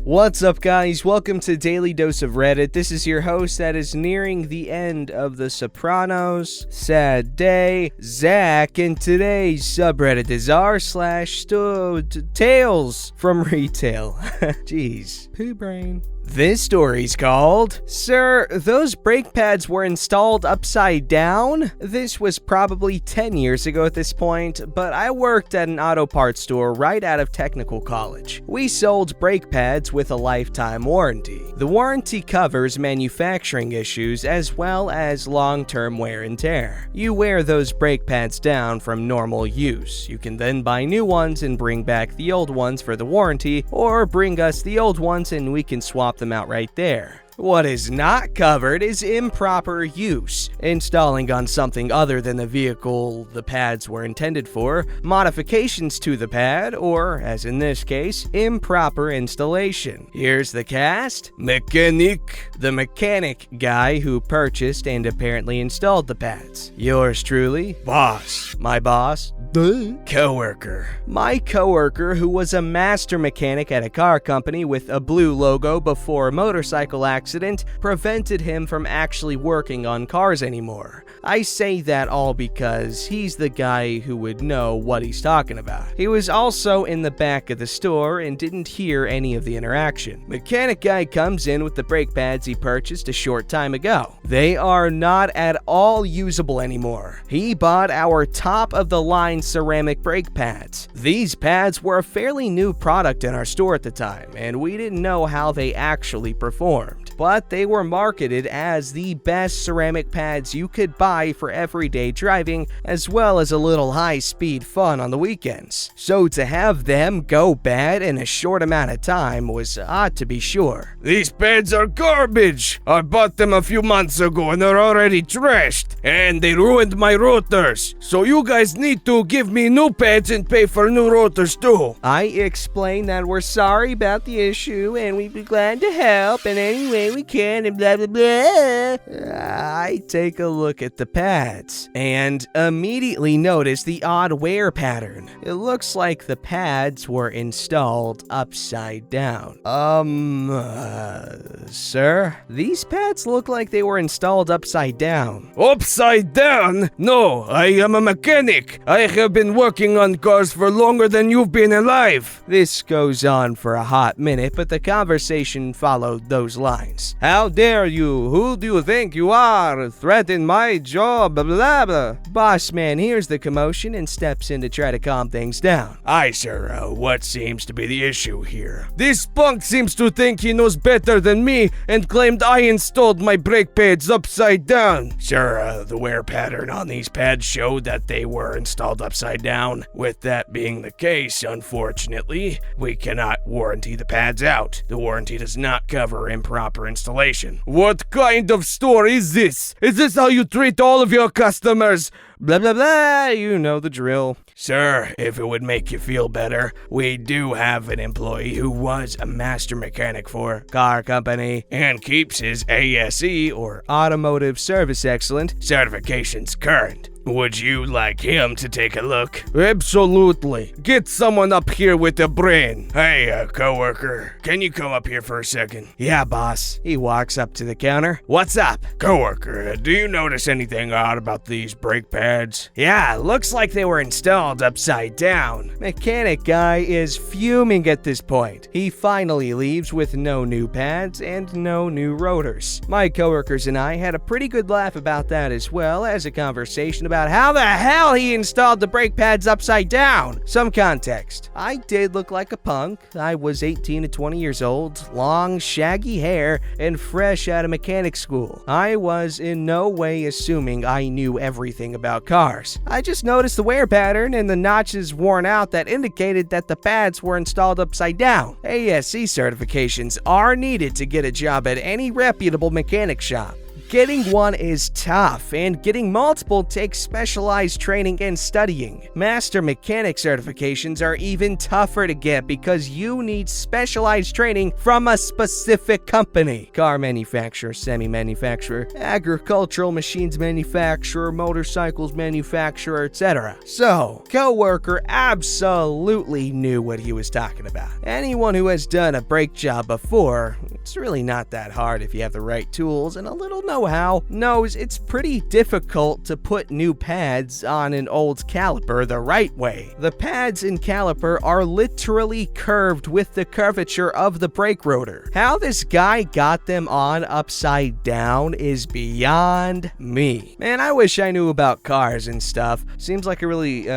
What's up, guys? Welcome to Daily Dose of Reddit. This is your host that is nearing the end of The Sopranos. Sad day, Zach, and today's subreddit is r/Tales from Retail. Jeez, poo brain. This story's called, Sir, those brake pads were installed upside down? This was probably 10 years ago at this point, but I worked at an auto parts store right out of technical college. We sold brake pads with a lifetime warranty. The warranty covers manufacturing issues as well as long-term wear and tear. You wear those brake pads down from normal use. You can then buy new ones and bring back the old ones for the warranty, or bring us the old ones and we can swap them out right there. What is not covered is improper use, installing on something other than the vehicle the pads were intended for, modifications to the pad, or, as in this case, improper installation. Here's the cast. Mechanic. The mechanic guy who purchased and apparently installed the pads. Yours truly. Boss. My boss. Coworker. My coworker, who was a master mechanic at a car company with a blue logo before a motorcycle accident, prevented him from actually working on cars anymore. I say that all because he's the guy who would know what he's talking about. He was also in the back of the store and didn't hear any of the interaction. Mechanic guy comes in with the brake pads he purchased a short time ago. They are not at all usable anymore. He bought our top-of-the-line ceramic brake pads. These pads were a fairly new product in our store at the time, and we didn't know how they actually performed. But they were marketed as the best ceramic pads you could buy for everyday driving, as well as a little high-speed fun on the weekends. So to have them go bad in a short amount of time was odd, to be sure. These pads are garbage! I bought them a few months ago and they're already trashed, and they ruined my rotors. So you guys need to give me new pads and pay for new rotors too. I explained that we're sorry about the issue and we'd be glad to help in any way we can and blah blah blah. I take a look at the pads and immediately notice the odd wear pattern. It looks like the pads were installed upside down. Sir, these pads look like they were installed upside down. Upside down? No, I am a mechanic. I have been working on cars for longer than you've been alive. This goes on for a hot minute, but the conversation followed those lines. How dare you? Who do you think you are? Threaten my job, blah blah blah. Boss man hears the commotion and steps in to try to calm things down. Aye, sir, what seems to be the issue here? This punk seems to think he knows better than me and claimed I installed my brake pads upside down. Sir, the wear pattern on these pads showed that they were installed upside down. With that being the case, unfortunately, we cannot warranty the pads out. The warranty does not cover improper installation. What kind of store is this? Is this how you treat all of your customers? Blah blah blah, you know the drill. Sir, if it would make you feel better, we do have an employee who was a master mechanic for a car company and keeps his ASE, or Automotive Service Excellent, certifications current. Would you like him to take a look? Absolutely. Get someone up here with a brain. Hey, coworker, can you come up here for a second? Yeah, boss. He walks up to the counter. What's up? Coworker, do you notice anything odd about these brake pads? Yeah, looks like they were installed upside down. Mechanic guy is fuming at this point. He finally leaves with no new pads and no new rotors. My coworkers and I had a pretty good laugh about that, as well as a conversation about how the hell he installed the brake pads upside down. Some context. I did look like a punk. I was 18 to 20 years old, long, shaggy hair, and fresh out of mechanic school. I was in no way assuming I knew everything about cars. I just noticed the wear pattern and the notches worn out that indicated that the pads were installed upside down. ASE certifications are needed to get a job at any reputable mechanic shop. Getting one is tough, and getting multiple takes specialized training and studying. Master mechanic certifications are even tougher to get because you need specialized training from a specific company. Car manufacturer, semi-manufacturer, agricultural machines manufacturer, motorcycles manufacturer, etc. So, coworker absolutely knew what he was talking about. Anyone who has done a brake job before, it's really not that hard if you have the right tools and a little know-how, knows it's pretty difficult to put new pads on an old caliper the right way. The pads in caliper are literally curved with the curvature of the brake rotor. How this guy got them on upside down is beyond me. Man, I wish I knew about cars and stuff. Seems like a really,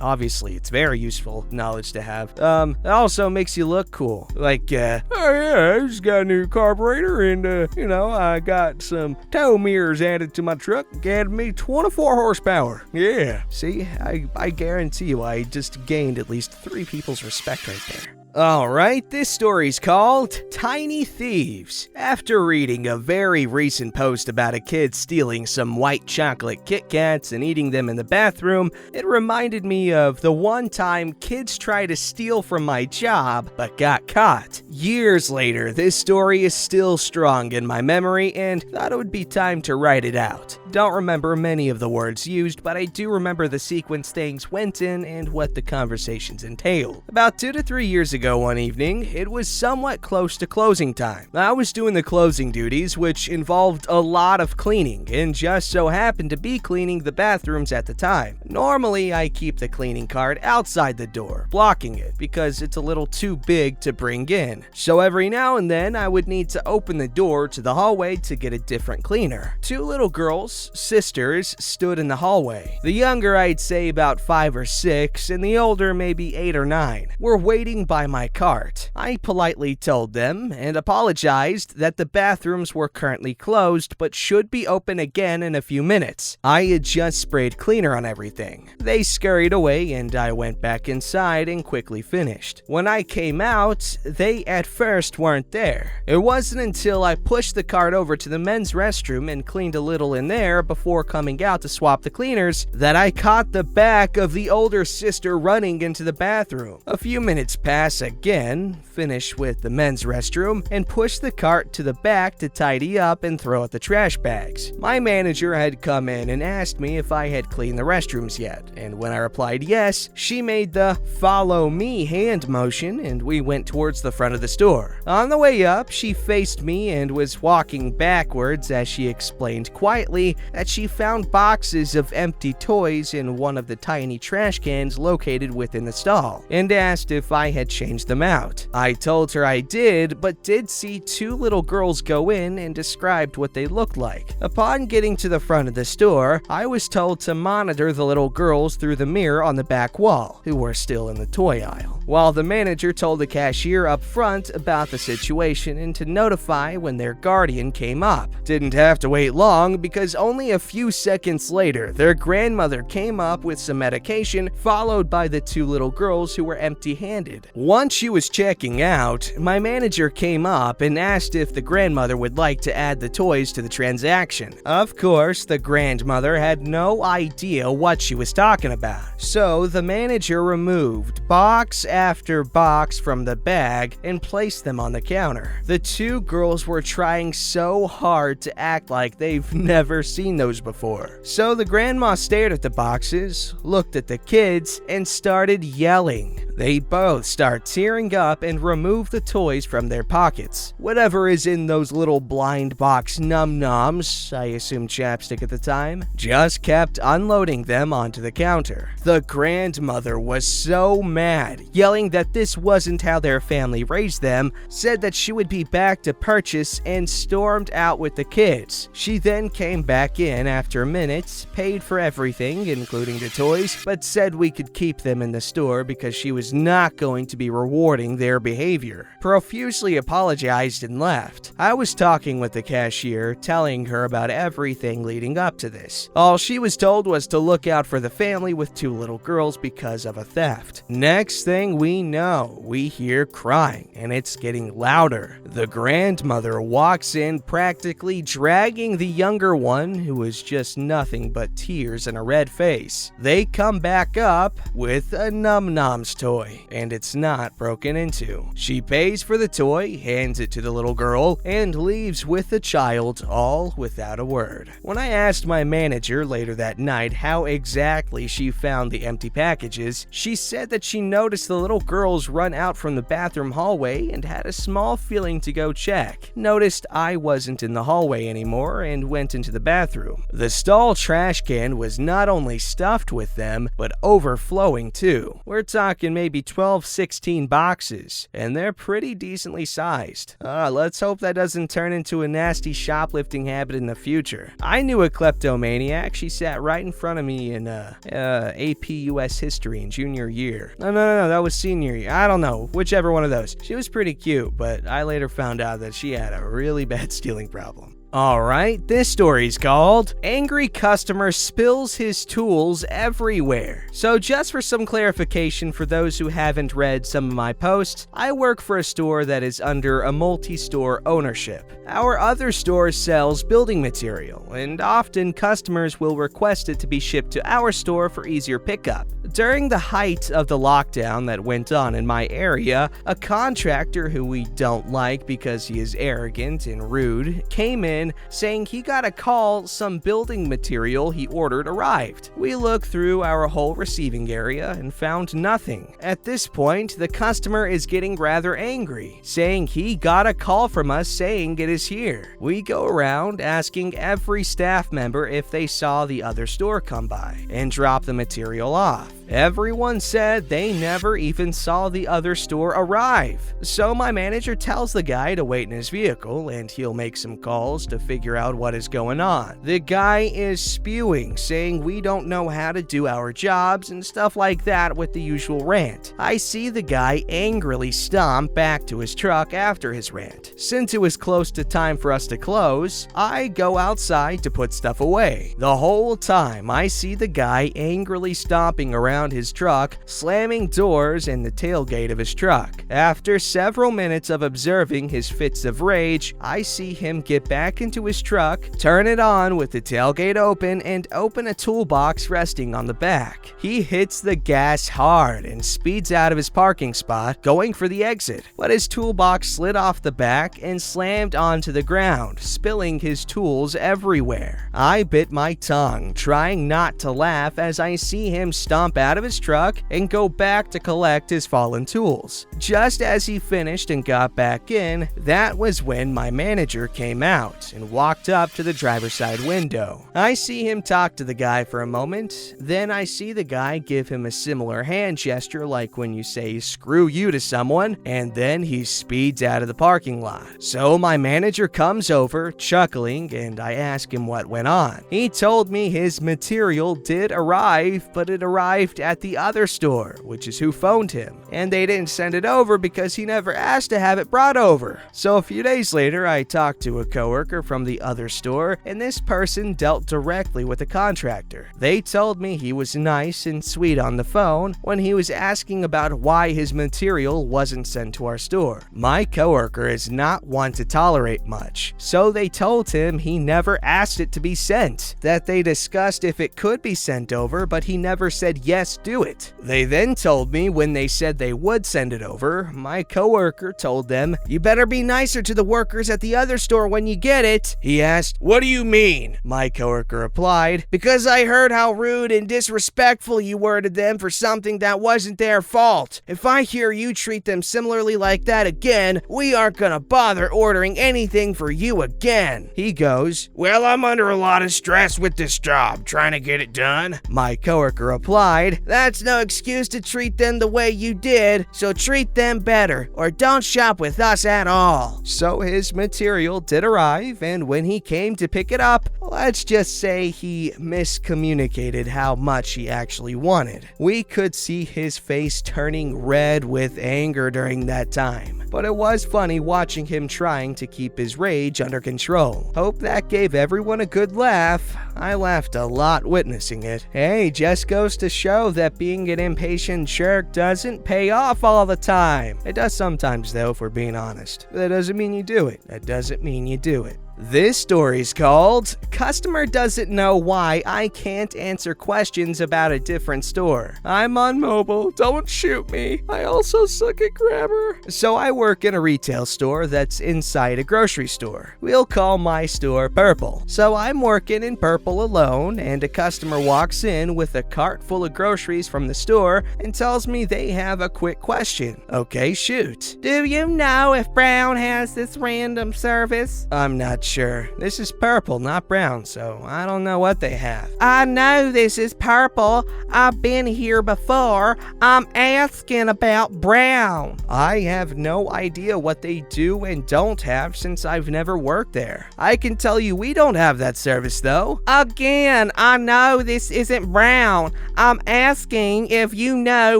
obviously, it's very useful knowledge to have. It also makes you look cool. Like, oh yeah, I just got a new carburetor and, I got some tow mirrors added to my truck. Added me 24 horsepower. Yeah. See, I guarantee you I just gained at least 3 people's respect right there. Alright, this story's called Tiny Thieves. After reading a very recent post about a kid stealing some white chocolate Kit Kats and eating them in the bathroom, it reminded me of the one time kids tried to steal from my job but got caught. Years later, this story is still strong in my memory and thought it would be time to write it out. Don't remember many of the words used, but I do remember the sequence things went in and what the conversations entailed. About 2 to 3 years ago one evening, it was somewhat close to closing time. I was doing the closing duties, which involved a lot of cleaning, and just so happened to be cleaning the bathrooms at the time. Normally, I keep the cleaning cart outside the door, blocking it, because it's a little too big to bring in. So every now and then, I would need to open the door to the hallway to get a different cleaner. 2 little girls, sisters, stood in the hallway. The younger I'd say about 5 or 6, and the older maybe 8 or 9, were waiting by my cart. I politely told them and apologized that the bathrooms were currently closed but should be open again in a few minutes. I had just sprayed cleaner on everything. They scurried away and I went back inside and quickly finished. When I came out, they at first weren't there. It wasn't until I pushed the cart over to the men's restroom and cleaned a little in there before coming out to swap the cleaners that I caught the back of the older sister running into the bathroom. A few minutes passed again, finish with the men's restroom, and push the cart to the back to tidy up and throw out the trash bags. My manager had come in and asked me if I had cleaned the restrooms yet, and when I replied yes, she made the follow me hand motion and we went towards the front of the store. On the way up, she faced me and was walking backwards as she explained quietly that she found boxes of empty toys in one of the tiny trash cans located within the stall, and asked if I had changed them out. I told her I did, but did see 2 little girls go in and described what they looked like. Upon getting to the front of the store, I was told to monitor the little girls through the mirror on the back wall, who were still in the toy aisle, while the manager told the cashier up front about the situation and to notify when their guardian came up. Didn't have to wait long because only a few seconds later, their grandmother came up with some medication, followed by the 2 little girls who were empty-handed. Once she was checking out, my manager came up and asked if the grandmother would like to add the toys to the transaction. Of course, the grandmother had no idea what she was talking about. So the manager removed box after box from the bag and placed them on the counter. The 2 girls were trying so hard to act like they've never seen those before. So the grandma stared at the boxes, looked at the kids, and started yelling. They both start tearing up and remove the toys from their pockets. Whatever is in those little blind box num-noms, I assume chapstick at the time, just kept unloading them onto the counter. The grandmother was so mad, yelling that this wasn't how their family raised them, said that she would be back to purchase, and stormed out with the kids. She then came back in after minutes, paid for everything, including the toys, but said we could keep them in the store because she was was not going to be rewarding their behavior, profusely apologized and left. I was talking with the cashier, telling her about everything leading up to this. All she was told was to look out for the family with 2 little girls because of a theft. Next thing we know, we hear crying, and it's getting louder. The grandmother walks in, practically dragging the younger one, who is just nothing but tears and a red face. They come back up with a Num Noms toy, and it's not broken into. She pays for the toy, hands it to the little girl, and leaves with the child, all without a word. When I asked my manager later that night how exactly she found the empty packages, she said that she noticed the little girls run out from the bathroom hallway and had a small feeling to go check. Noticed I wasn't in the hallway anymore and went into the bathroom. The stall trash can was not only stuffed with them, but overflowing too. We're talking maybe 12-16 boxes, and they're pretty decently sized. Let's hope that doesn't turn into a nasty shoplifting habit in the future. I knew a kleptomaniac. She sat right in front of me in AP US History in junior year. No, that was senior year. I don't know, whichever one of those. She was pretty cute, but I later found out that she had a really bad stealing problem. Alright, this story's called Angry Customer Spills His Tools Everywhere. So just for some clarification for those who haven't read some of my posts, I work for a store that is under a multi-store ownership. Our other store sells building material, and often customers will request it to be shipped to our store for easier pickup. During the height of the lockdown that went on in my area, a contractor who we don't like because he is arrogant and rude came in saying he got a call some building material he ordered arrived. We looked through our whole receiving area and found nothing. At this point, the customer is getting rather angry, saying he got a call from us saying it is here. We go around asking every staff member if they saw the other store come by and drop the material off. Everyone said they never even saw the other store arrive. So my manager tells the guy to wait in his vehicle and he'll make some calls to figure out what is going on. The guy is spewing, saying we don't know how to do our jobs and stuff like that with the usual rant. I see the guy angrily stomp back to his truck after his rant. Since it was close to time for us to close, I go outside to put stuff away. The whole time I see the guy angrily stomping around his truck, slamming doors and the tailgate of his truck. After several minutes of observing his fits of rage, I see him get back into his truck, turn it on with the tailgate open, and open a toolbox resting on the back. He hits the gas hard and speeds out of his parking spot, going for the exit, but his toolbox slid off the back and slammed onto the ground, spilling his tools everywhere. I bit my tongue, trying not to laugh as I see him stomp out of his truck and go back to collect his fallen tools. Just as he finished and got back in, that was when my manager came out and walked up to the driver's side window. I see him talk to the guy for a moment, then I see the guy give him a similar hand gesture like when you say screw you to someone, and then he speeds out of the parking lot. So my manager comes over, chuckling, and I ask him what went on. He told me his material did arrive, but it arrived at the other store, which is who phoned him, and they didn't send it over because he never asked to have it brought over. So a few days later, I talked to a coworker from the other store, and this person dealt directly with the contractor. They told me he was nice and sweet on the phone when he was asking about why his material wasn't sent to our store. My coworker is not one to tolerate much, so they told him he never asked it to be sent, that they discussed if it could be sent over, but he never said yes, do it. They then told me when they said they would send it over, my coworker told them, "You better be nicer to the workers at the other store when you get it." He asked, "What do you mean?" My coworker replied, "Because I heard how rude and disrespectful you were to them for something that wasn't their fault. If I hear you treat them similarly like that again, we aren't gonna bother ordering anything for you again." He goes, "Well, I'm under a lot of stress with this job, trying to get it done." My coworker replied, "That's no excuse to treat them the way you did, so treat them better, or don't shop with us at all." So his material did arrive, and when he came to pick it up, well, Let's just say he miscommunicated how much he actually wanted. We could see his face turning red with anger during that time, but it was funny watching him trying to keep his rage under control. Hope that gave everyone a good laugh. I laughed a lot witnessing it. Hey, just goes to show that being an impatient jerk doesn't pay off all the time. It does sometimes though, if we're being honest. But that doesn't mean you do it. That doesn't mean you do it. This story's called Customer Doesn't Know Why I Can't Answer Questions About a Different Store. I'm on mobile, don't shoot me. I also suck at grammar. So I work in a retail store that's inside a grocery store. We'll call my store Purple. So I'm working in Purple alone, and a customer walks in with a cart full of groceries from the store and tells me they have a quick question. Okay, shoot. Do you know if Brown has this random service? I'm not sure. This is Purple, not Brown, so I don't know what they have. I know this is Purple. I've been here before. I'm asking about Brown. I have no idea what they do and don't have since I've never worked there. I can tell you we don't have that service though. Again, I know this isn't Brown. I'm asking if you know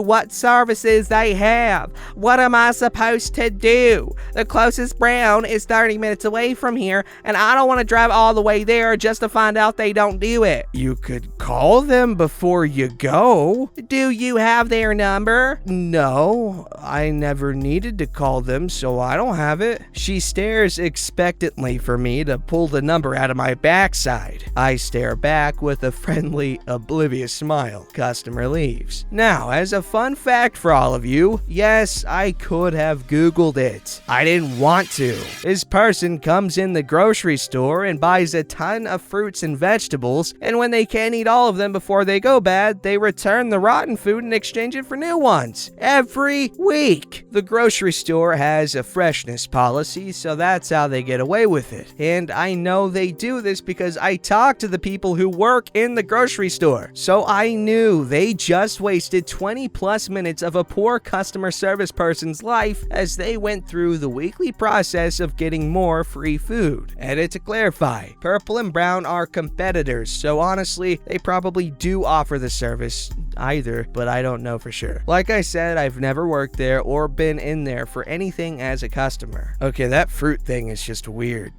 what services they have. What am I supposed to do? The closest Brown is 30 minutes away from here, and I don't want to drive all the way there just to find out they don't do it. You could call them before you go. Do you have their number? No, I never needed to call them, so I don't have it. She stares expectantly for me to pull the number out of my backside. I stare back with a friendly, oblivious smile. Customer leaves. Now, as a fun fact for all of you, yes, I could have Googled it. I didn't want to. This person comes in the grocery store and buys a ton of fruits and vegetables, and when they can't eat all of them before they go bad, they return the rotten food and exchange it for new ones. Every week. The grocery store has a freshness policy, so that's how they get away with it. And I know they do this because I talked to the people who work in the grocery store. So I knew they just wasted 20 plus minutes of a poor customer service person's life as they went through the weekly process of getting more free food. Edit to clarify, Purple and Brown are competitors, so honestly, they probably do offer the service either, but I don't know for sure. Like I said, I've never worked there or been in there for anything as a customer. Okay, that fruit thing is just weird.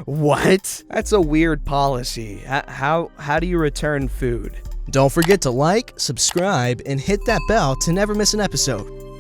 What? That's a weird policy. How do you return food? Don't forget to like, subscribe, and hit that bell to never miss an episode.